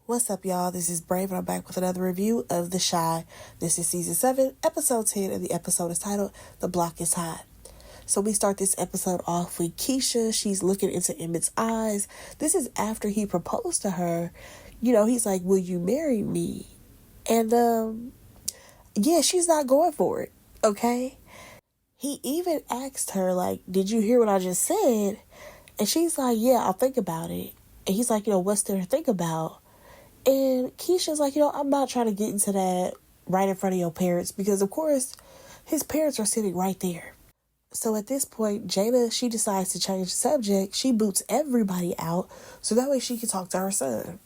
What's up, y'all? This is Brave, and I'm back with another review of The Chi. This is season 7, episode 10, and the episode is titled The Block is Hot. So we start this episode off with Keisha. She's looking into Emmett's eyes. This is after he proposed to her. You know, he's like, will you marry me? And, yeah, she's not going for it, okay? He even asked her, like, did you hear what I just said? And she's like, yeah, I'll think about it. And he's like, what's there to think about? And Keisha's like, I'm not trying to get into that right in front of your parents because, of course, his parents are sitting right there. So at this point, Jada, she decides to change the subject. She boots everybody out so that way she can talk to her son.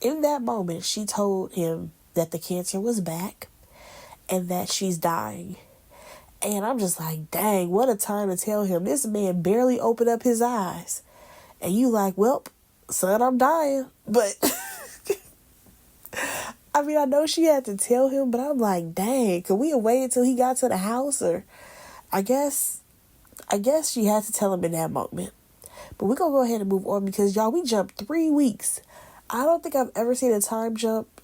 In that moment, she told him that the cancer was back and that she's dying. And I'm just like, dang, what a time to tell him. This man barely opened up his eyes. And you like, well, son, I'm dying. But I mean, I know she had to tell him, but I'm like, dang, could we have waited until he got to the house? Or I guess she had to tell him in that moment. But we're going to go ahead and move on because, y'all, we jumped 3 weeks. I don't think I've ever seen a time jump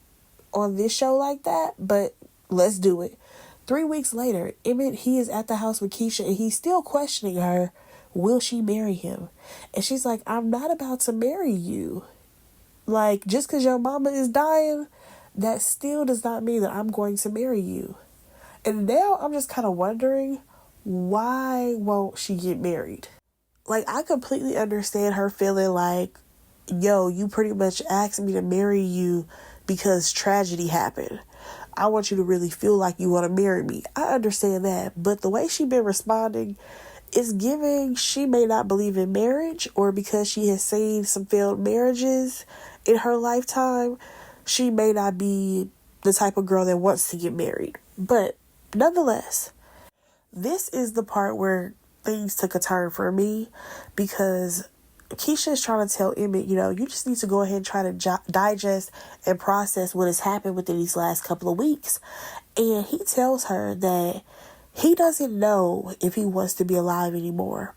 on this show like that, but let's do it. 3 weeks later, Emmett, he is at the house with Keisha, and he's still questioning her, will she marry him? And she's like, I'm not about to marry you. Like, just because your mama is dying, that still does not mean that I'm going to marry you. And now I'm just kind of wondering, why won't she get married? Like, I completely understand her feeling like, you pretty much asked me to marry you because tragedy happened. I want you to really feel like you want to marry me. I understand that. But the way she been responding is giving she may not believe in marriage, or because she has seen some failed marriages in her lifetime, she may not be the type of girl that wants to get married. But nonetheless, this is the part where things took a turn for me because Keisha is trying to tell Emmett, you just need to go ahead and try to digest and process what has happened within these last couple of weeks. And he tells her that he doesn't know if he wants to be alive anymore.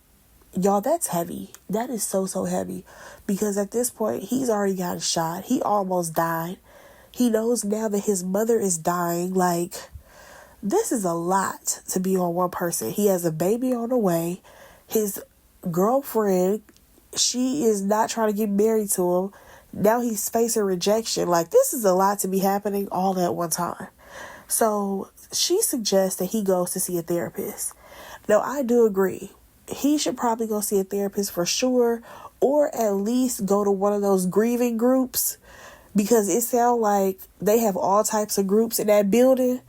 Y'all, that's heavy. That is so, so heavy. Because at this point, he's already got a shot. He almost died. He knows now that his mother is dying. Like, this is a lot to be on one person. He has a baby on the way. His girlfriend, she is not trying to get married to him. Now he's facing rejection. Like, this is a lot to be happening all at one time. So she suggests that he goes to see a therapist. Now, I do agree. He should probably go see a therapist for sure, or at least go to one of those grieving groups, because it sounds like they have all types of groups in that building.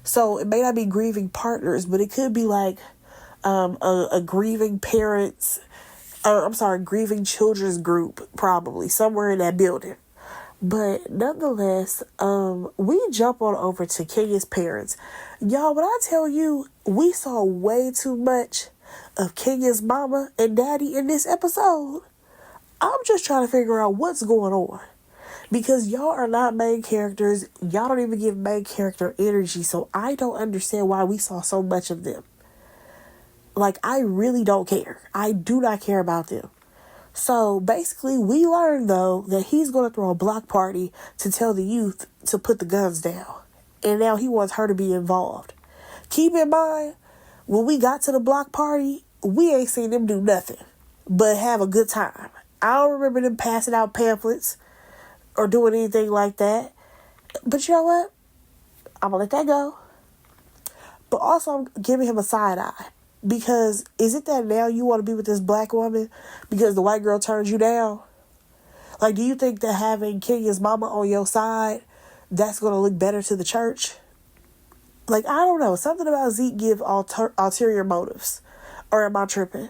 So it may not be grieving partners, but it could be like a grieving parents, grieving children's group, probably somewhere in that building. But nonetheless, we jump on over to Kenya's parents. Y'all, when I tell you, we saw way too much of Kenya's mama and daddy in this episode. I'm just trying to figure out what's going on. Because y'all are not main characters. Y'all don't even give main character energy. So I don't understand why we saw so much of them. Like, I really don't care. I do not care about them. So basically, we learned, though, that he's going to throw a block party to tell the youth to put the guns down. And now he wants her to be involved. Keep in mind, when we got to the block party, we ain't seen them do nothing but have a good time. I don't remember them passing out pamphlets or doing anything like that. But you know what? I'm going to let that go. But also, I'm giving him a side eye. Because is it that now you want to be with this black woman because the white girl turned you down? Like, do you think that having Kenya's mama on your side, that's going to look better to the church? Like, I don't know. Something about Zeke give ulterior motives. Or am I tripping?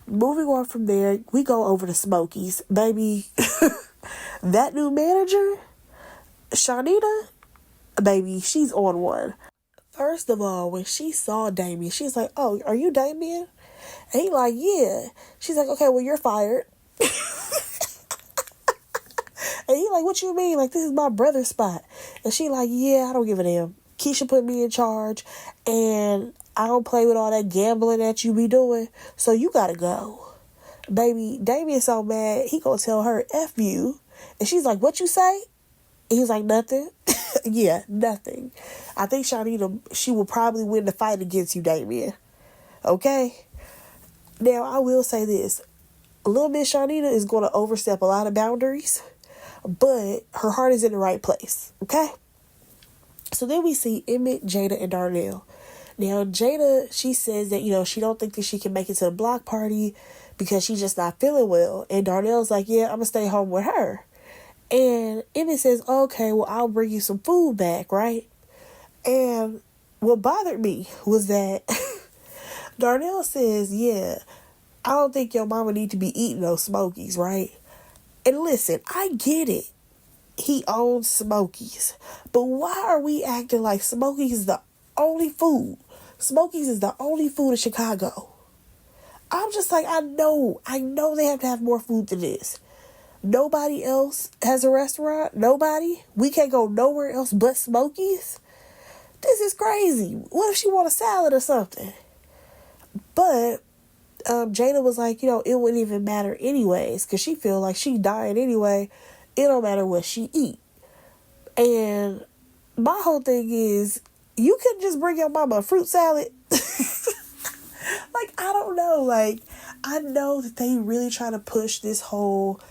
Moving on from there, we go over to Smokey's. Baby, that new manager, Shanita, baby, she's on one. First of all, when she saw Damien, she's like, oh, are you Damien? And he like, yeah. She's like, okay, well, you're fired. And he like, what you mean? Like, this is my brother's spot. And she like, yeah, I don't give a damn. Keisha put me in charge, and I don't play with all that gambling that you be doing, so you gotta go. Baby, Damien's so mad, he gonna tell her, F you. And she's like, what you say? He's like, nothing. Yeah, nothing. I think Shanita, she will probably win the fight against you, Damien. Okay? Now, I will say this. Little Miss Shanita is going to overstep a lot of boundaries, but her heart is in the right place. Okay? So then we see Emmett, Jada, and Darnell. Now, Jada, she says that, she don't think that she can make it to the block party because she's just not feeling well. And Darnell's like, yeah, I'm going to stay home with her. And Emmett says, okay, well, I'll bring you some food back, right? And what bothered me was that Darnell says, yeah, I don't think your mama need to be eating those Smokies, right? And listen, I get it. He owns Smokies. But why are we acting like Smokies is the only food? Smokies is the only food in Chicago. I'm just like, I know they have to have more food than this. Nobody else has a restaurant. Nobody. We can't go nowhere else but Smokies. This is crazy. What if she want a salad or something? But Jada was like, it wouldn't even matter anyways, because she feel like she dying anyway. It don't matter what she eat. And my whole thing is, you couldn't just bring your mama a fruit salad. Like, I don't know. Like, I know that they really try to push this whole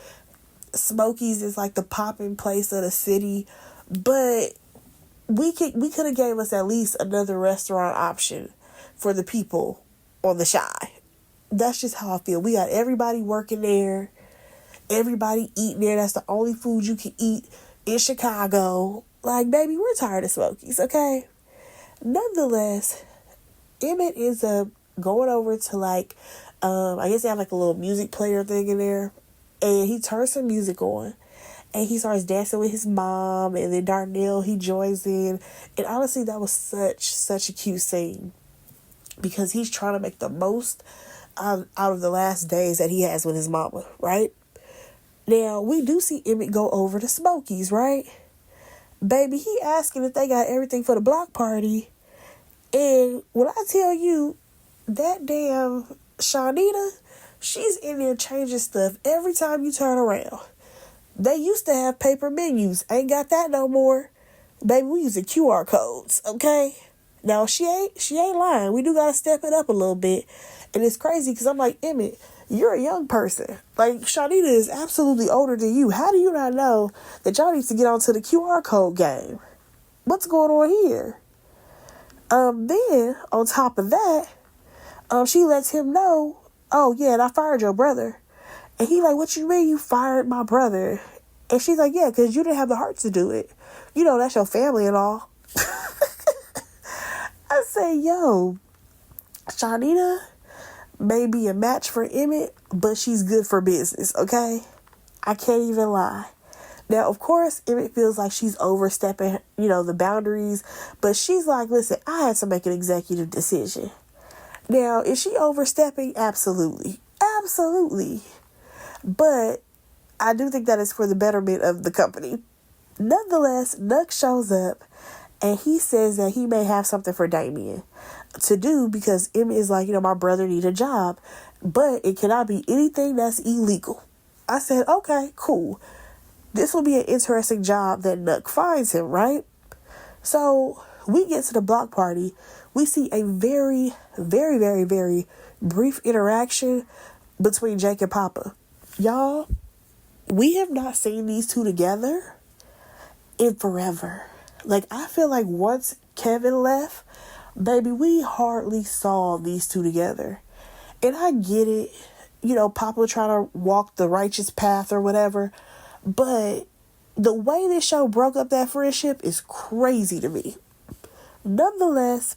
Smokies is like the popping place of the city, but we could have gave us at least another restaurant option for the people on the Chi. That's just how I feel. We got everybody working there, everybody eating there. That's the only food you can eat in Chicago. Like, baby, we're tired of Smokies, okay? Nonetheless, Emmett ends up going over to I guess they have like a little music player thing in there, and he turns some music on, and he starts dancing with his mom, and then Darnell, he joins in, and honestly, that was such a cute scene, because he's trying to make the most out of the last days that he has with his mama, right? Now, we do see Emmett go over to Smokies, right? Baby, he asking if they got everything for the block party, and when I tell you, that damn Shanita, she's in there changing stuff every time you turn around. They used to have paper menus. Ain't got that no more. Baby, we using QR codes, okay? Now, she ain't lying. We do gotta step it up a little bit. And it's crazy because I'm like, Emmett, you're a young person. Like, Shanita is absolutely older than you. How do you not know that y'all need to get onto the QR code game? What's going on here? Then, on top of that, she lets him know, oh, yeah, and I fired your brother. And he like, what you mean you fired my brother? And she's like, yeah, because you didn't have the heart to do it. That's your family and all. I say, yo, Shanita may be a match for Emmett, but she's good for business, okay? I can't even lie. Now, of course, Emmett feels like she's overstepping, the boundaries. But she's like, listen, I had to make an executive decision. Now, is she overstepping? Absolutely. Absolutely. But I do think that is for the betterment of the company. Nonetheless, Nuck shows up and he says that he may have something for Damien to do because Emmett is like, my brother need a job, but it cannot be anything that's illegal. I said, okay, cool. This will be an interesting job that Nuck finds him, right? So we get to the block party. We see a very, very, very, very brief interaction between Jake and Papa. Y'all, we have not seen these two together in forever. Like, I feel like once Kevin left, baby, we hardly saw these two together. And I get it, Papa trying to walk the righteous path or whatever. But the way this show broke up that friendship is crazy to me. Nonetheless,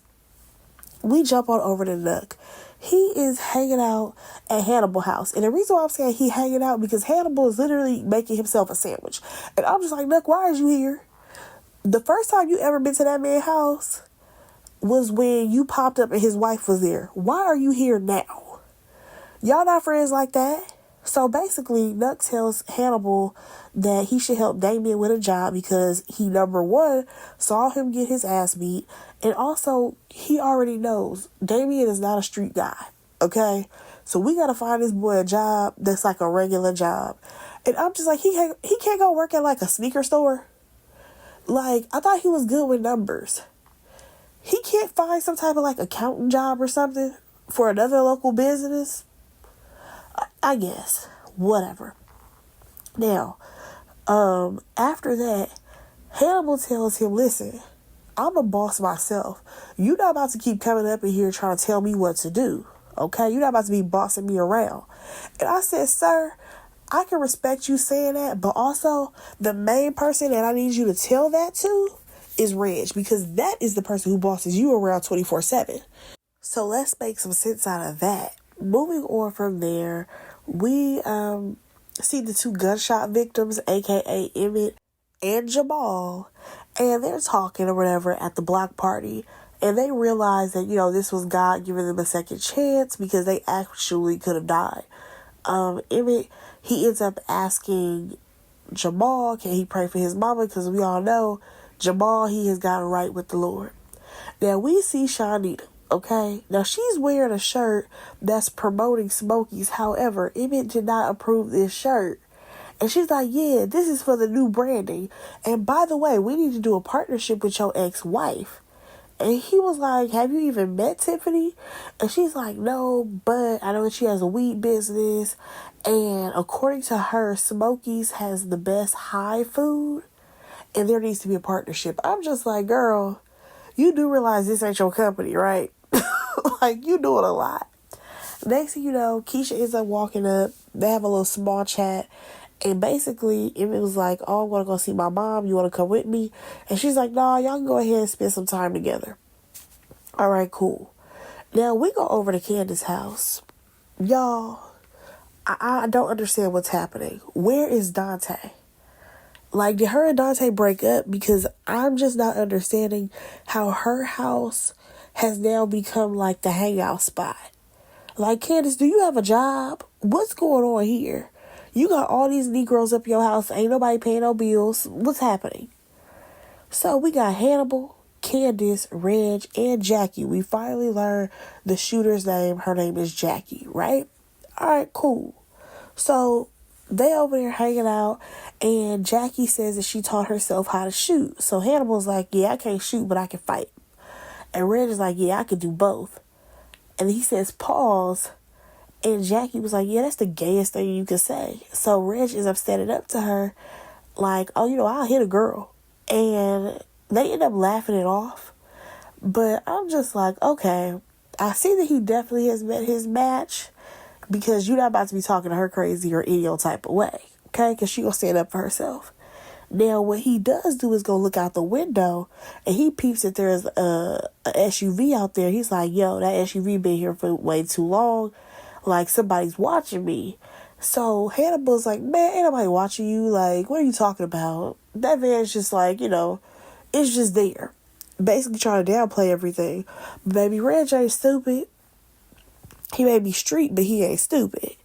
we jump on over to Nuck. He is hanging out at Hannibal house. And the reason why I'm saying he hanging out, because Hannibal is literally making himself a sandwich. And I'm just like, Nuck, why are you here? The first time you ever been to that man's house was when you popped up and his wife was there. Why are you here now? Y'all not friends like that? So basically, Nuck tells Hannibal that he should help Damien with a job because he, number one, saw him get his ass beat. And also, he already knows Damien is not a street guy. Okay? So we got to find this boy a job that's like a regular job. And I'm just like, he can't go work at like a sneaker store. Like, I thought he was good with numbers. He can't find some type of like accounting job or something for another local business. I guess. Whatever. Now, after that, Hannibal tells him, listen, I'm a boss myself. You're not about to keep coming up in here trying to tell me what to do. Okay? You're not about to be bossing me around. And I said, sir, I can respect you saying that, but also the main person that I need you to tell that to is Reg, because that is the person who bosses you around 24/7. So let's make some sense out of that. Moving on from there, we see the two gunshot victims, aka Emmett and Jamal, and they're talking or whatever at the block party, and they realize that, this was God giving them a second chance because they actually could have died. Emmett, he ends up asking Jamal, can he pray for his mama? Because we all know Jamal, he has gotten right with the Lord. Now we see Shawnita, okay? Now she's wearing a shirt that's promoting Smokies. However, Emmett did not approve this shirt. And she's like, yeah, this is for the new branding. And by the way, we need to do a partnership with your ex-wife. And he was like, have you even met Tiffany? And she's like, no, but I know that she has a weed business. And according to her, Smokies has the best high food. And there needs to be a partnership. I'm just like, girl, you do realize this ain't your company, right? Like, you doing a lot. Next thing you know, Keisha ends up walking up. They have a little small chat. And basically, Emmett was like, oh, I want to go see my mom. You want to come with me? And she's like, nah, y'all can go ahead and spend some time together. All right, cool. Now, we go over to Candace's house. Y'all, I don't understand what's happening. Where is Dante? Like, did her and Dante break up? Because I'm just not understanding how her house has now become like the hangout spot. Like, Candace, do you have a job? What's going on here? You got all these Negroes up your house. Ain't nobody paying no bills. What's happening? So we got Hannibal, Candace, Reg, and Jackie. We finally learned the shooter's name. Her name is Jackie, right? All right, cool. So they over there hanging out, and Jackie says that she taught herself how to shoot. So Hannibal's like, yeah, I can't shoot, but I can fight. And Reg is like, yeah, I can do both. And he says, pause. And Jackie was like, yeah, that's the gayest thing you could say. So Reg is upset it up to her, like, oh, I'll hit a girl. And they end up laughing it off. But I'm just like, okay, I see that he definitely has met his match, because you're not about to be talking to her crazy or any old type of way, okay? Because she gonna stand up for herself. Now, what he does do is go look out the window, and he peeps that there's a SUV out there. He's like, yo, that SUV been here for way too long. Like, somebody's watching me. So Hannibal's like, man, ain't nobody watching you. Like, what are you talking about? That van's just like, it's just there. Basically trying to downplay everything. But baby, Reg ain't stupid. He may be street, but he ain't stupid.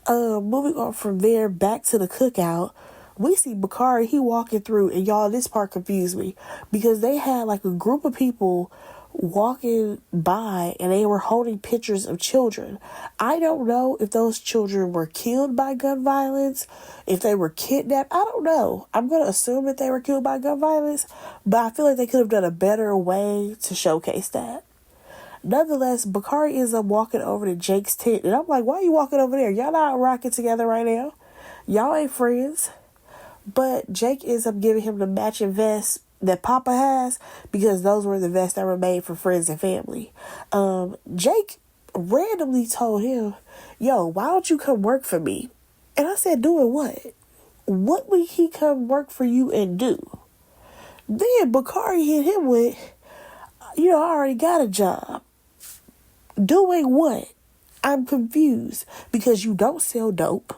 Moving on from there, back to the cookout, we see Bakari, he walking through, and y'all, this part confused me, because they had like a group of people walking by, and they were holding pictures of children. I don't know if those children were killed by gun violence, if they were kidnapped. I don't know. I'm going to assume that they were killed by gun violence, but I feel like they could have done a better way to showcase that. Nonetheless, Bakari ends up walking over to Jake's tent, and I'm like, why are you walking over there? Y'all not rocking together right now. Y'all ain't friends. But Jake ends up giving him the matching vest that Papa has, because those were the vests that were made for friends and family. Jake randomly told him, yo, why don't you come work for me? And I said, doing what? What would he come work for you and do? Then Bakari hit him with, I already got a job. Doing what? I'm confused, because you don't sell dope.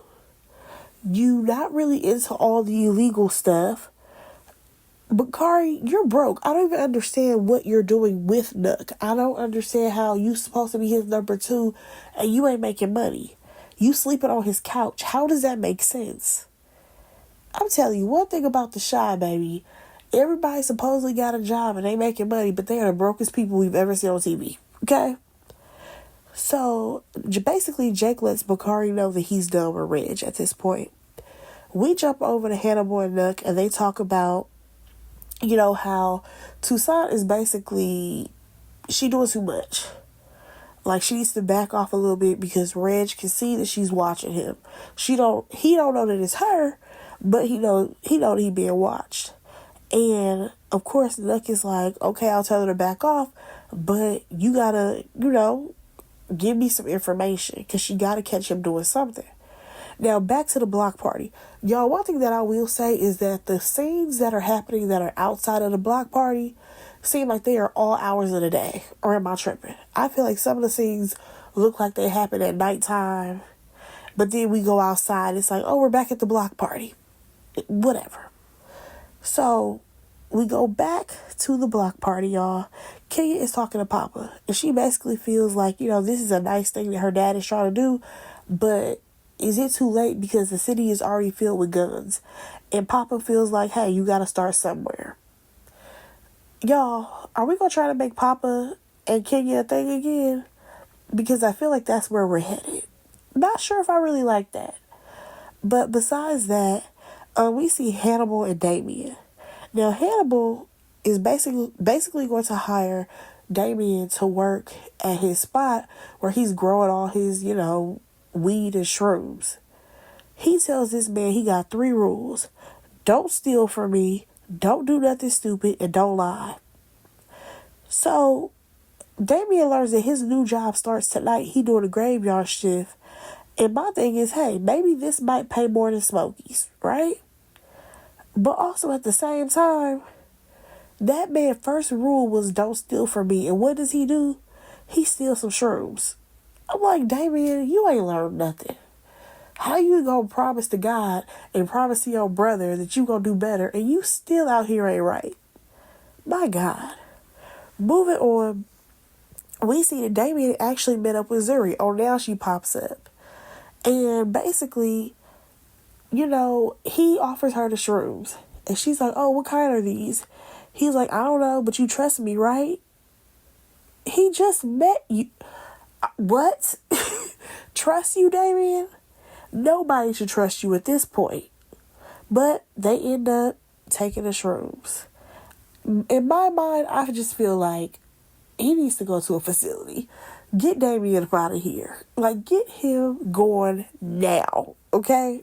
You not really into all the illegal stuff. Bakari, you're broke. I don't even understand what you're doing with Nook. I don't understand how you supposed to be his number two and you ain't making money. You sleeping on his couch. How does that make sense? I'm telling you one thing about the Shy, baby. Everybody supposedly got a job and they making money, but they are the brokest people we've ever seen on TV. Okay? So, basically, Jake lets Bakari know that he's done with Reg at this point. We jump over to Hannibal and Nook, and they talk about you know, how Toussaint is basically, she doing too much. Like, she needs to back off a little bit because Reg can see that she's watching him. He don't know that it's her, but he know that he being watched. And of course Nuck is like, okay, I'll tell her to back off, but you gotta, give me some information because she gotta catch him doing something. Now, back to the block party. Y'all, one thing that I will say is that the scenes that are happening that are outside of the block party seem like they are all hours of the day. Or am I tripping? I feel like some of the scenes look like they happen at nighttime. But then we go outside. It's like, oh, we're back at the block party. Whatever. So, we go back to the block party, y'all. Kenya is talking to Papa. And she basically feels like, this is a nice thing that her dad is trying to do. But is it too late because the city is already filled with guns? And Papa feels like, hey, you got to start somewhere. Y'all, are we going to try to make Papa and Kenya a thing again? Because I feel like that's where we're headed. Not sure if I really like that. But besides that, we see Hannibal and Damien. Now, Hannibal is basically going to hire Damien to work at his spot where he's growing all his, weed and shrooms. He tells this man he got 3 rules. Don't steal from me, don't do nothing stupid, and don't lie. So, Damien learns that his new job starts tonight. He doing a graveyard shift. And my thing is, hey, maybe this might pay more than Smokey's, right? But also at the same time, that man's first rule was don't steal from me. And what does he do? He steals some shrooms. I'm like, Damien, you ain't learned nothing. How you gonna promise to God and promise to your brother that you gonna do better and you still out here ain't right? My God. Moving on, we see that Damien actually met up with Zuri. Oh, now she pops up. And basically, he offers her the shrooms. And she's like, oh, what kind are these? He's like, I don't know, but you trust me, right? He just met you. What? Trust you, Damien? Nobody should trust you at this point. But they end up taking the shrooms. In my mind, I just feel like he needs to go to a facility. Get Damien up out of here. Like, get him going now, okay?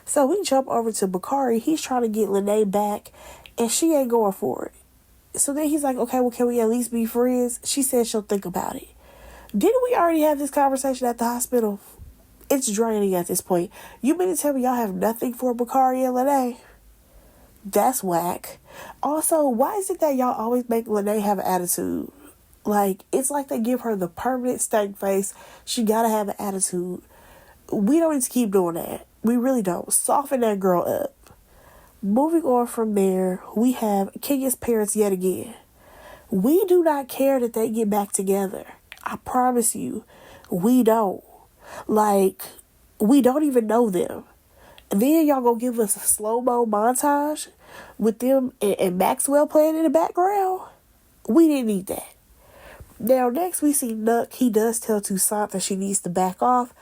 So we jump over to Bakari. He's trying to get Lene back, and she ain't going for it. So then he's like, okay, well, can we at least be friends? She said she'll think about it. Didn't we already have this conversation at the hospital? It's draining at this point. You mean to tell me y'all have nothing for Bakari and Lene? That's whack. Also, why is it that y'all always make Lene have an attitude? Like, it's like they give her the permanent stank face. She gotta have an attitude. We don't need to keep doing that. We really don't. Soften that girl up. Moving on from there, we have Kenya's parents yet again. We do not care that they get back together. I promise you, we don't. Like, we don't even know them. And then y'all gonna give us a slow-mo montage with them and Maxwell playing in the background? We didn't need that. Now, next we see Nuck. He does tell Toussaint that she needs to back off.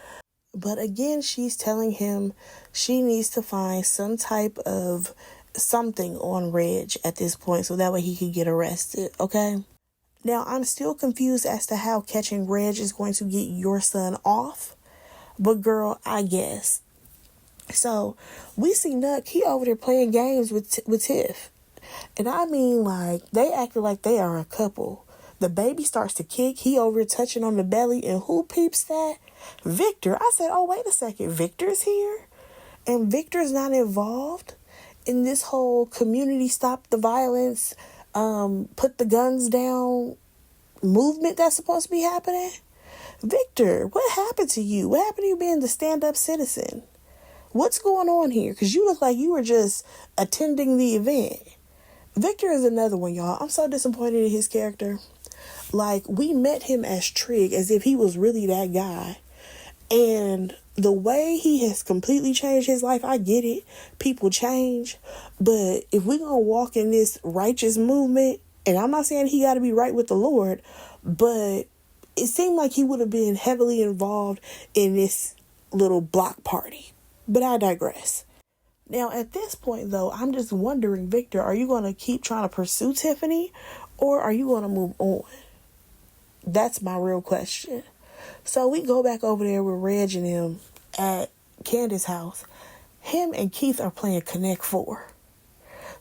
But again, she's telling him she needs to find some type of something on Reg at this point so that way he can get arrested, okay? Now, I'm still confused as to how catching Reg is going to get your son off. But girl, I guess. So, we see Nuck, he over there playing games with Tiff. And I mean, like, they acted like they are a couple. The baby starts to kick, he over touching on the belly, and who peeps that? Victor. I said, oh, wait a second, Victor's here? And Victor's not involved in this whole community stop the violence, put the guns down movement that's supposed to be happening? Victor, what happened to you? What happened to you being the stand-up citizen? What's going on here? Because you look like you were just attending the event. Victor is another one, y'all. I'm so disappointed in his character. Like, we met him as Trig as if he was really that guy. And the way he has completely changed his life, I get it. People change. But if we're going to walk in this righteous movement, and I'm not saying he got to be right with the Lord, but it seemed like he would have been heavily involved in this little block party. But I digress. Now, at this point, though, I'm just wondering, Victor, are you going to keep trying to pursue Tiffany or are you going to move on? That's my real question. So we go back over there with Reg and him at Candace's house. Him and Keith are playing Connect 4.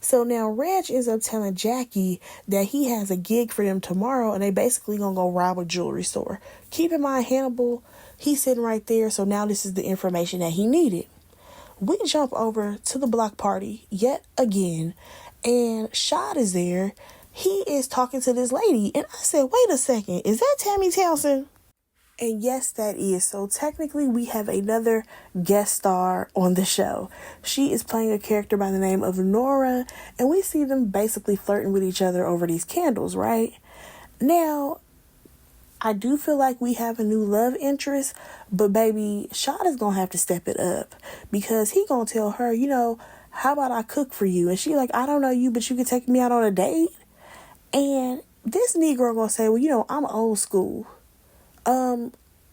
So now Reg ends up telling Jackie that he has a gig for them tomorrow and they basically gonna go rob a jewelry store. Keep in mind, Hannibal, he's sitting right there, so now this is the information that he needed. We jump over to the block party yet again, and Shad is there. He is talking to this lady, and I said, wait a second, is that Tammy Townsend? And yes, that is. So technically, we have another guest star on the show. She is playing a character by the name of Nora, and we see them basically flirting with each other over these candles, right? Now, I do feel like we have a new love interest, but baby, Shad is going to have to step it up because he going to tell her, how about I cook for you? And she like, I don't know you, but you can take me out on a date. And this Negro going to say, well, I'm old school.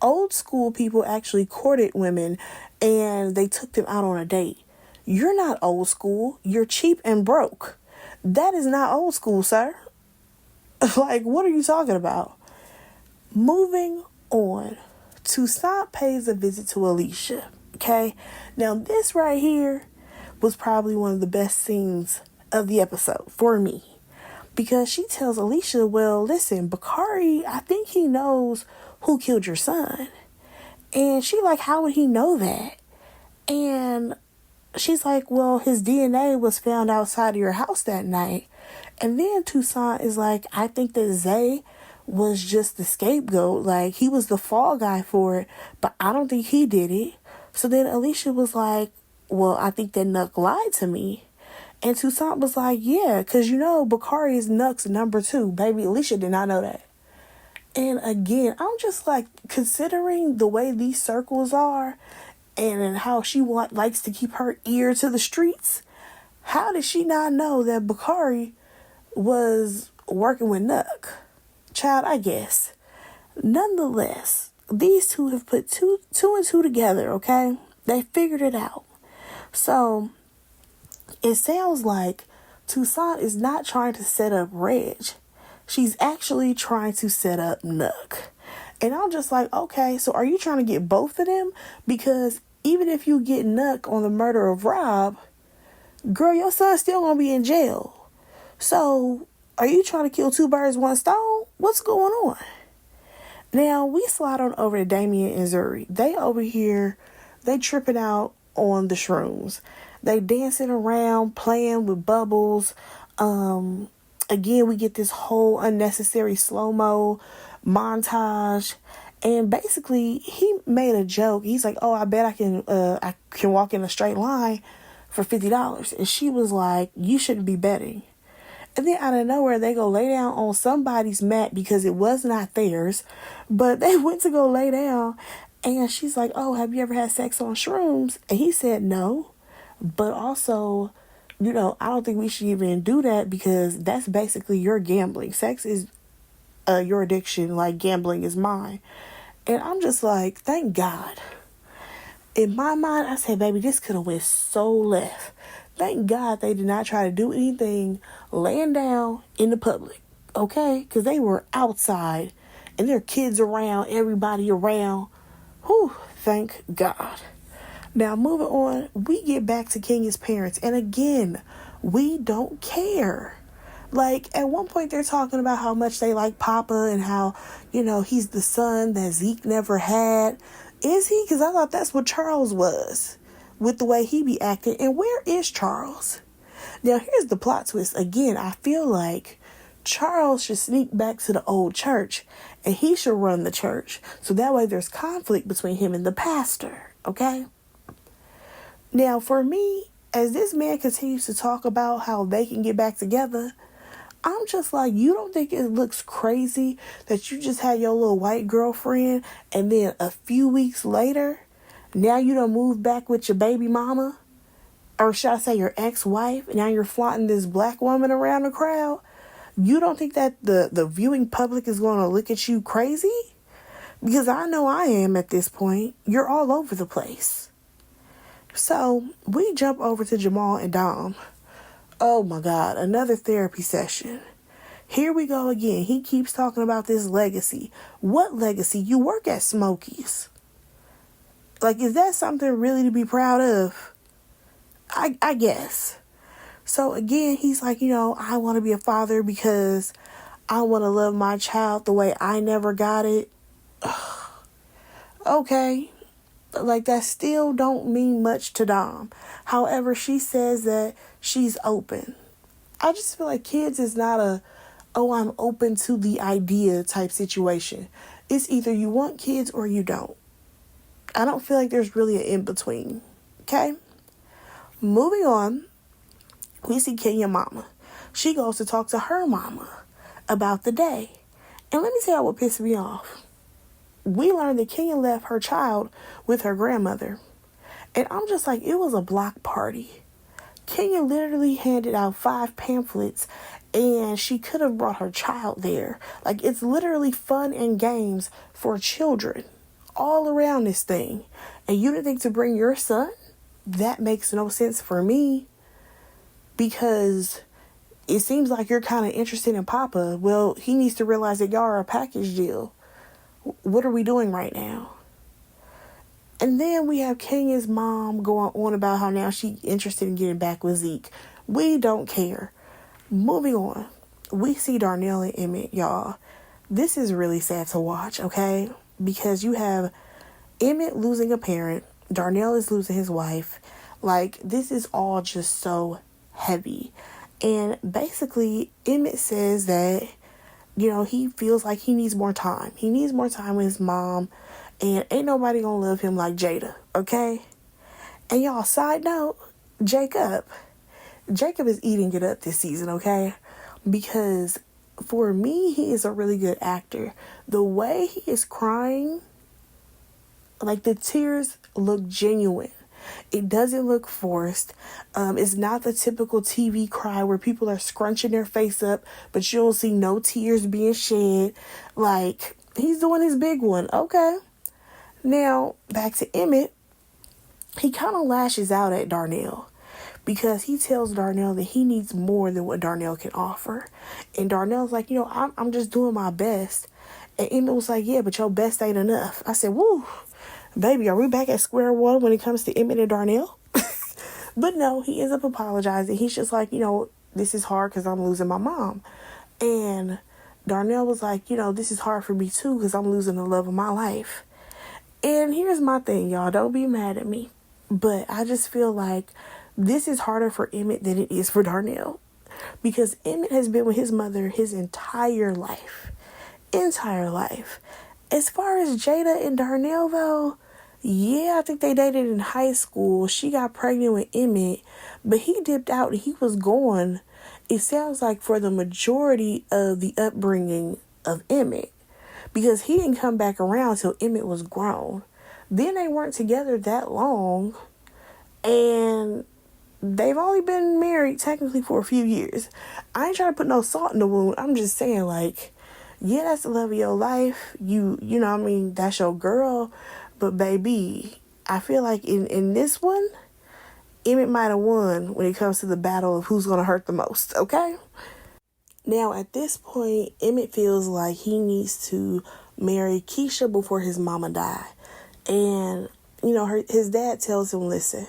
Old school people actually courted women and they took them out on a date. You're not old school. You're cheap and broke. That is not old school, sir. Like, what are you talking about? Moving on. Toussaint pays a visit to Alicia. Okay. Now this right here was probably one of the best scenes of the episode for me. Because she tells Alicia, well, listen, Bakari, I think he knows who killed your son. And she like, how would he know that? And she's like, well, his DNA was found outside of your house that night. And then Toussaint is like, I think that Zay was just the scapegoat. Like, he was the fall guy for it, but I don't think he did it. So then Alicia was like, well, I think that Nuck lied to me. And Toussaint was like, yeah, because Bakari is Nuck's number 2. Baby, Alicia did not know that. And again, I'm just like, considering the way these circles are and how she likes to keep her ear to the streets, how did she not know that Bakari was working with Nuck? Child, I guess. Nonetheless, these two have put two and two together, okay? They figured it out. So it sounds like Toussaint is not trying to set up Reg. She's actually trying to set up Nuck. And I'm just like, okay, so are you trying to get both of them? Because even if you get Nuck on the murder of Rob, girl, your son's still going to be in jail. So are you trying to kill 2 birds, 1 stone? What's going on? Now, we slide on over to Damien and Zuri. They over here, they tripping out on the shrooms. They dancing around, playing with bubbles. Again, we get this whole unnecessary slow-mo montage. And basically, he made a joke. He's like, oh, I bet I can walk in a straight line for $50. And she was like, you shouldn't be betting. And then out of nowhere, they go lay down on somebody's mat because it was not theirs. But they went to go lay down. And she's like, oh, have you ever had sex on shrooms? And he said no. But also, I don't think we should even do that because that's basically your gambling. Sex is your addiction, like gambling is mine. And I'm just like, thank God. In my mind, I said, baby, this could have went so left. Thank God they did not try to do anything laying down in the public, okay? Because they were outside and there are kids around, everybody around. Whew, thank God. Now, moving on, we get back to Kenya's parents. And again, we don't care. Like, at one point, they're talking about how much they like Papa and how, he's the son that Zeke never had. Is he? Because I thought that's what Charles was with the way he be acting. And where is Charles? Now, here's the plot twist. Again, I feel like Charles should sneak back to the old church and he should run the church. So that way there's conflict between him and the pastor. Okay? Now, for me, as this man continues to talk about how they can get back together, I'm just like, you don't think it looks crazy that you just had your little white girlfriend and then a few weeks later, now you done moved back with your baby mama? Or should I say your ex-wife? Now you're flaunting this black woman around the crowd? You don't think that the viewing public is going to look at you crazy? Because I know I am at this point. You're all over the place. So we jump over to Jamal and Dom. Oh my God, another therapy session. Here we go again. He keeps talking about this legacy. What legacy? You work at Smokies. Like, is that something really to be proud of? I guess. So again, he's like, I want to be a father because I want to love my child the way I never got it. Okay. Like, that still don't mean much to Dom. However, she says that she's open. I just feel like kids is not I'm open to the idea type situation. It's either you want kids or you don't. I don't feel like there's really an in-between. Okay? Moving on, we see Kenya mama. She goes to talk to her mama about the day. And let me tell you what pissed me off. We learned that Kenya left her child with her grandmother. And I'm just like, it was a block party. Kenya literally handed out 5 pamphlets and she could have brought her child there. Like, it's literally fun and games for children all around this thing. And you didn't think to bring your son? That makes no sense for me, because it seems like you're kind of interested in Papa. Well, he needs to realize that y'all are a package deal. What are we doing right now? And then we have Kenya's mom going on about how now she's interested in getting back with Zeke. We don't care. Moving on. We see Darnell and Emmett, y'all. This is really sad to watch, okay? Because you have Emmett losing a parent. Darnell is losing his wife. Like, this is all just so heavy. And basically, Emmett says that, he feels like he needs more time. He needs more time with his mom. And ain't nobody gonna love him like Jada, okay? And y'all, side note, Jacob is eating it up this season, okay? Because for me, he is a really good actor. The way he is crying, like, the tears look genuine. It doesn't look forced. It's not the typical TV cry where people are scrunching their face up, but you don't see no tears being shed. Like, he's doing his big one, okay? Now, back to Emmett. He kind of lashes out at Darnell because he tells Darnell that he needs more than what Darnell can offer. And Darnell's like, I'm just doing my best. And Emmett was like, yeah, but your best ain't enough. I said, woo, baby, are we back at square one when it comes to Emmett and Darnell? But no, he ends up apologizing. He's just like, this is hard because I'm losing my mom. And Darnell was like, this is hard for me too because I'm losing the love of my life. And here's my thing, y'all. Don't be mad at me. But I just feel like this is harder for Emmett than it is for Darnell. Because Emmett has been with his mother his entire life. As far as Jada and Darnell, though, yeah, I think they dated in high school. She got pregnant with Emmett, but he dipped out and he was gone, it sounds like, for the majority of the upbringing of Emmett. Because he didn't come back around till Emmett was grown. Then they weren't together that long. And they've only been married technically for a few years. I ain't trying to put no salt in the wound. I'm just saying, like, yeah, that's the love of your life. You know what I mean? That's your girl. But baby, I feel like in this one, Emmett might have won when it comes to the battle of who's going to hurt the most, okay? Now, at this point, Emmett feels like he needs to marry Keisha before his mama die. And, his dad tells him, listen,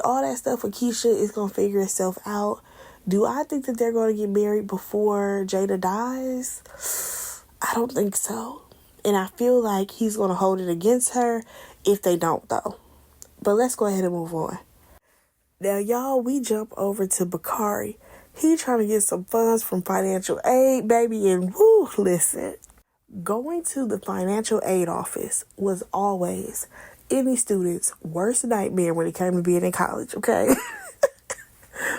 all that stuff with Keisha is going to figure itself out. Do I think that they're going to get married before Jada dies? I don't think so. And I feel like he's going to hold it against her if they don't, though. But let's go ahead and move on. Now, y'all, we jump over to Bakari. He trying to get some funds from financial aid, baby, and woo, listen. Going to the financial aid office was always any student's worst nightmare when it came to being in college, okay?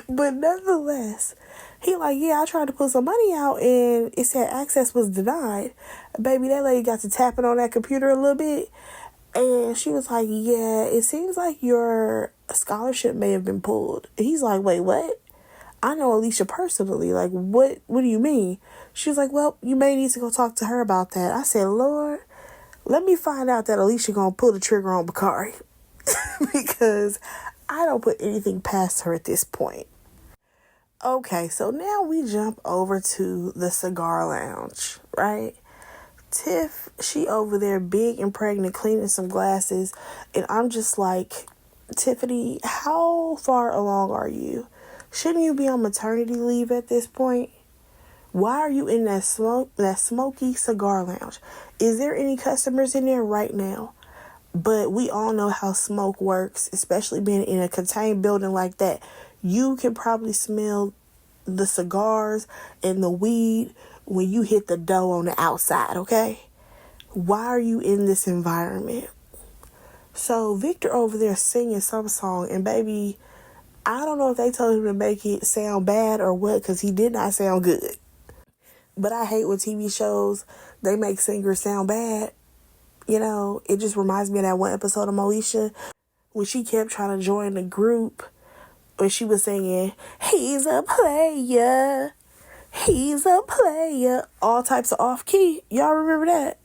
But nonetheless, he like, yeah, I tried to put some money out and it said access was denied. Baby, that lady got to tapping on that computer a little bit. And she was like, yeah, it seems like your scholarship may have been pulled. And he's like, wait, what? I know Alicia personally. Like, what do you mean? She was like, well, you may need to go talk to her about that. I said, Lord, let me find out that Alicia gonna pull the trigger on Bakari. because I don't put anything past her at this point. Okay, so now we jump over to the cigar lounge, right? Tiff, she over there big and pregnant cleaning some glasses, and I'm just like, Tiffany, how far along are you? Shouldn't you be on maternity leave at this point? Why are you in that smoky cigar lounge? Is there any customers in there right now? But we all know how smoke works, especially being in a contained building like that. You can probably smell the cigars and the weed when you hit the dough on the outside, okay? Why are you in this environment? So Victor over there singing some song, and baby, I don't know if they told him to make it sound bad or what, because he did not sound good. But I hate when TV shows, they make singers sound bad. You know, it just reminds me of that one episode of Moesha when she kept trying to join the group when she was singing, he's a player, all types of off key. Y'all remember that?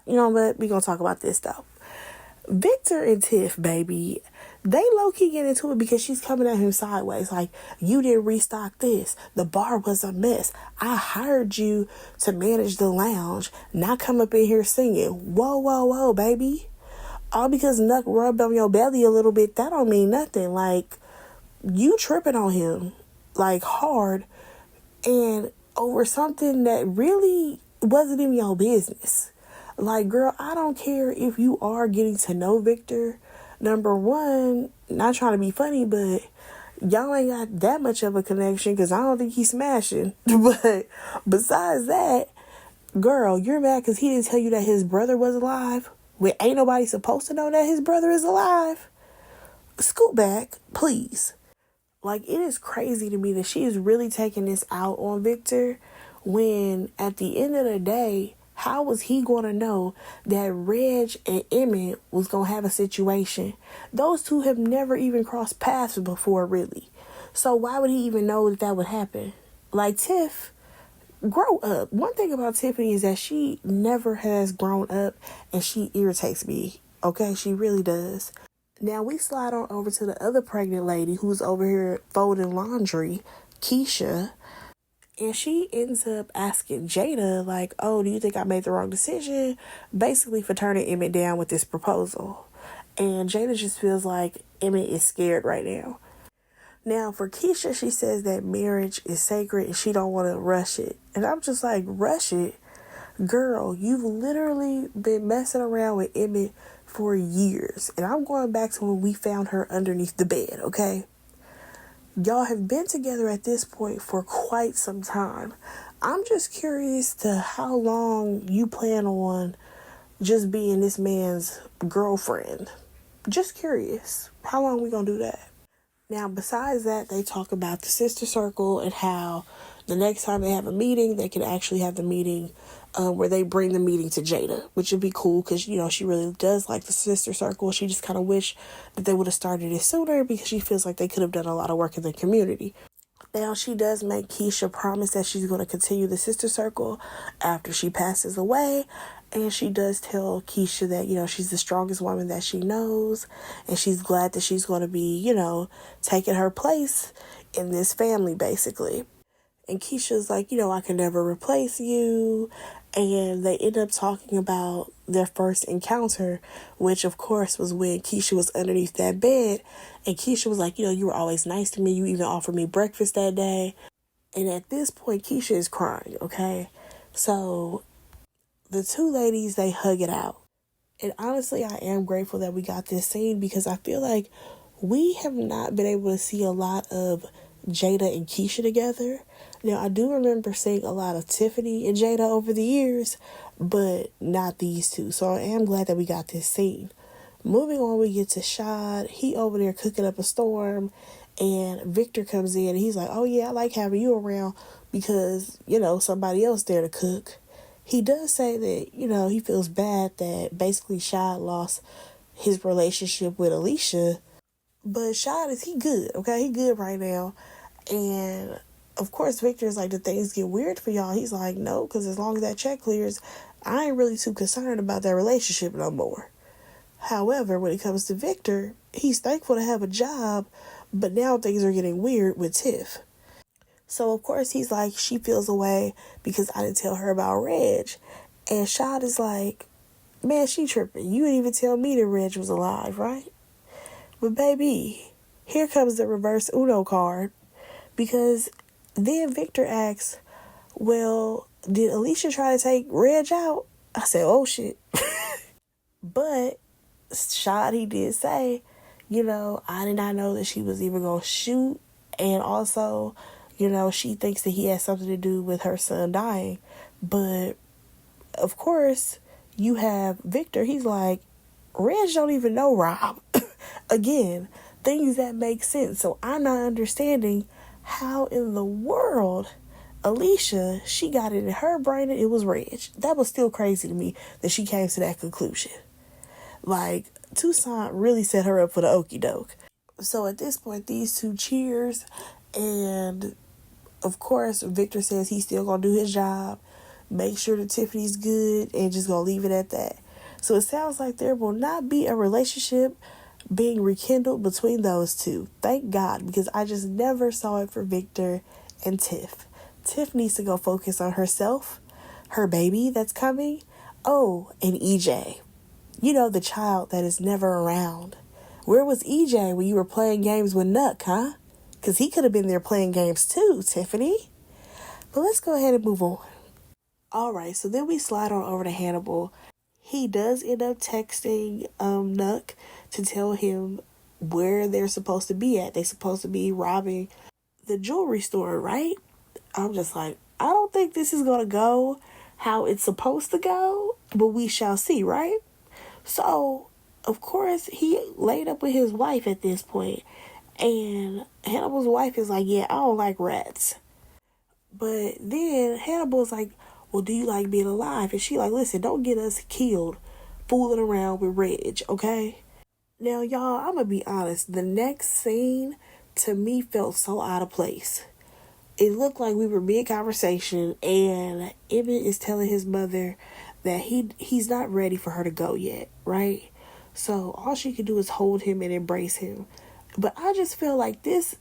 You know what? We're going to talk about this though. Victor and Tiff, baby, they low-key get into it because she's coming at him sideways. Like, you didn't restock this. The bar was a mess. I hired you to manage the lounge, not come up in here singing. Whoa, baby. All because Nuck rubbed on your belly a little bit, that don't mean nothing. Like, you tripping on him, like, hard, and over something that really wasn't even your business. Like, girl, I don't care if you are getting to know Victor. Number one, not trying to be funny, but y'all ain't got that much of a connection because I don't think he's smashing. But besides that, girl, you're mad because he didn't tell you that his brother was alive? When ain't nobody supposed to know that his brother is alive? Scoot back, please. Like, it is crazy to me that she is really taking this out on Victor when at the end of the day, how was he going to know that Reg and Emmett was going to have a situation? Those two have never even crossed paths before, really. So why would he even know that that would happen? Like, Tiff, grow up. One thing about Tiffany is that she never has grown up, and she irritates me. Okay? She really does. Now we slide on over to the other pregnant lady who's over here folding laundry, Keisha. And she ends up asking Jada, like, oh, do you think I made the wrong decision? Basically for turning Emmett down with this proposal. And Jada just feels like Emmett is scared right now. Now for Keisha, she says that marriage is sacred and she don't want to rush it. And I'm just like, rush it? Girl, you've literally been messing around with Emmett for years. And I'm going back to when we found her underneath the bed, okay? Y'all have been together at this point for quite some time. I'm just curious to how long you plan on just being this man's girlfriend. Just curious. How long we gonna do that? Now, besides that, they talk about the sister circle and how the next time they have a meeting, they can actually have the meeting where they bring the meeting to Jada, which would be cool because, you know, she really does like the sister circle. She just kind of wish that they would have started it sooner because she feels like they could have done a lot of work in the community. Now, she does make Keisha promise that she's going to continue the sister circle after she passes away. And she does tell Keisha that, you know, she's the strongest woman that she knows. And she's glad that she's going to be, you know, taking her place in this family, basically. And Keisha's like, you know, I can never replace you. And they end up talking about their first encounter, which, of course, was when Keisha was underneath that bed. And Keisha was like, you know, you were always nice to me. You even offered me breakfast that day. And at this point, Keisha is crying, okay? So the two ladies, they hug it out. And honestly, I am grateful that we got this scene because I feel like we have not been able to see a lot of Jada and Keisha together. Now, I do remember seeing a lot of Tiffany and Jada over the years, but not these two. So I am glad that we got this scene. Moving on, we get to Shad. He over there cooking up a storm, and Victor comes in, and he's like, oh, yeah, I like having you around because, you know, somebody else there to cook. He does say that, you know, he feels bad that basically Shad lost his relationship with Alicia, but Shad he good, okay? He good right now. And of course, Victor's like, did things get weird for y'all? He's like, no, because as long as that check clears, I ain't really too concerned about that relationship no more. However, when it comes to Victor, he's thankful to have a job, but now things are getting weird with Tiff. So, of course, he's like, she feels away because I didn't tell her about Reg. And Shad is like, man, she tripping. You didn't even tell me that Reg was alive, right? But, baby, here comes the reverse Uno card. Because then Victor asks, well, did Alicia try to take Reg out? I said, oh, shit. But Shad, he did say, I did not know that she was even going to shoot. And also, she thinks that he has something to do with her son dying. But, of course, you have Victor. He's like, Reg don't even know Rob. Again, things that make sense. So I'm not understanding how in the world Alicia, she got it in her brain that it was Reg. That was still crazy to me that she came to that conclusion. Like, Toussaint really set her up for the okie doke. So at this point, these two cheers, and of course, Victor says he's still gonna do his job, make sure that Tiffany's good, and just gonna leave it at that. So it sounds like there will not be a relationship being rekindled between those two. Thank God, because I just never saw it for Victor and Tiff. Tiff needs to go focus on herself, her baby that's coming, and EJ. The child that is never around. Where was EJ when you were playing games with Nuck, huh? Because he could have been there playing games too, Tiffany. But let's go ahead and move on. Alright, so then we slide on over to Hannibal. He does end up texting Nuck to tell him where they're supposed to be at. They're supposed to be robbing the jewelry store, right? I'm just like, I don't think this is going to go how it's supposed to go, but we shall see, right? So, of course, he laid up with his wife at this point, and Hannibal's wife is like, yeah, I don't like rats. But then Hannibal's like, well, do you like being alive? And she like, listen, don't get us killed fooling around with Reg, okay? Now, y'all, I'm gonna be honest, the next scene to me felt so out of place. It looked like we were mid-conversation, and Emmett is telling his mother that he's not ready for her to go yet, right? So all she could do is hold him and embrace him. But I just feel like this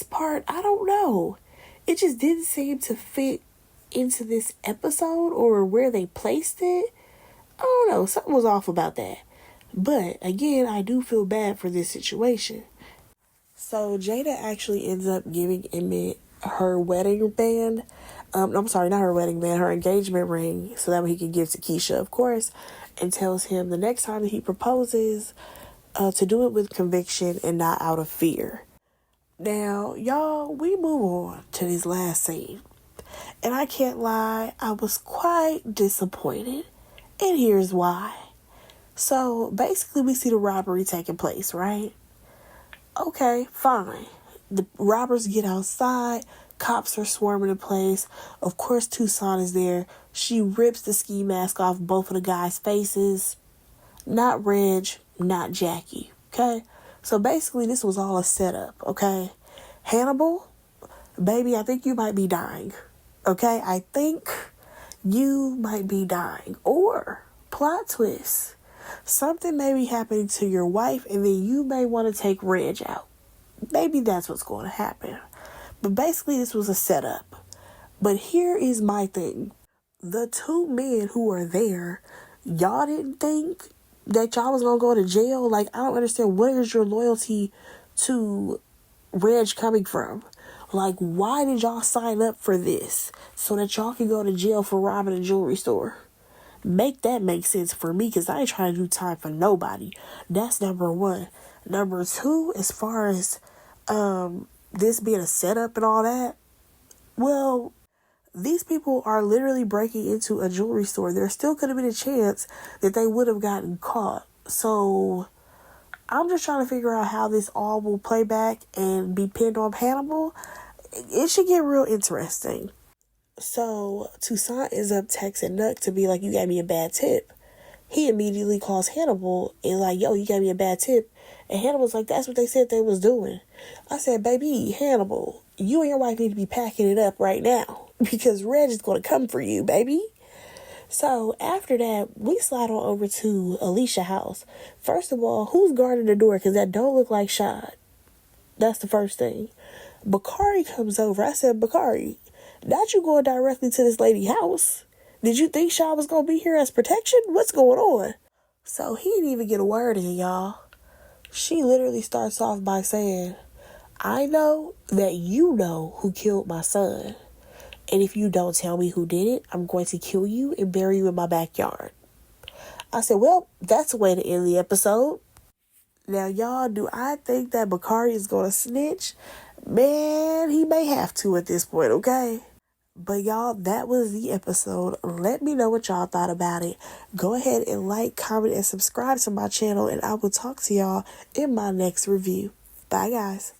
part, I don't know. It just didn't seem to fit into this episode or where they placed it. I don't know. Something was off about that. But again, I do feel bad for this situation. So Jada actually ends up giving Emmett her wedding band. I'm sorry, not her wedding band, her engagement ring, so that way he can give to Keisha, of course, and tells him the next time he proposes to do it with conviction and not out of fear. Now, y'all, we move on to this last scene. And I can't lie, I was quite disappointed. And here's why. So, basically, we see the robbery taking place, right? Okay, fine. The robbers get outside. Cops are swarming the place. Of course, Toussaint is there. She rips the ski mask off both of the guys' faces. Not Reg, not Jackie. Okay? So basically, this was all a setup. Okay? Hannibal, baby, I think you might be dying. Okay? I think you might be dying. Or, plot twist, something may be happening to your wife, and then you may want to take Reg out. Maybe that's what's going to happen. But basically, this was a setup. But here is my thing. The two men who are there, y'all didn't think that y'all was going to go to jail? Like, I don't understand. Where is your loyalty to Reg coming from? Like, why did y'all sign up for this? So that y'all can go to jail for robbing a jewelry store? Make that make sense for me, because I ain't trying to do time for nobody. That's number one. Number two, as far as this being a setup and all that, well, these people are literally breaking into a jewelry store. There still could have been a chance that they would have gotten caught. So I'm just trying to figure out how this all will play back and be pinned on Hannibal. It should get real interesting. So Toussaint is up texting Nuck to be like, you gave me a bad tip. He immediately calls Hannibal and like, yo, you gave me a bad tip. And Hannibal's like, that's what they said they was doing. I said, baby, Hannibal, you and your wife need to be packing it up right now, because Reg is going to come for you, baby. So after that, we slide on over to Alicia's house. First of all, who's guarding the door? Because that don't look like Shad. That's the first thing. Bakari comes over. I said, Bakari, not you going directly to this lady's house. Did you think Shad was going to be here as protection? What's going on? So he didn't even get a word in, y'all. She literally starts off by saying, I know that you know who killed my son. And if you don't tell me who did it, I'm going to kill you and bury you in my backyard. I said, well, that's a way to end the episode. Now, y'all, do I think that Bakari is going to snitch? Man, he may have to at this point, okay? But y'all, that was the episode. Let me know what y'all thought about it. Go ahead and like, comment, and subscribe to my channel, and I will talk to y'all in my next review. Bye, guys.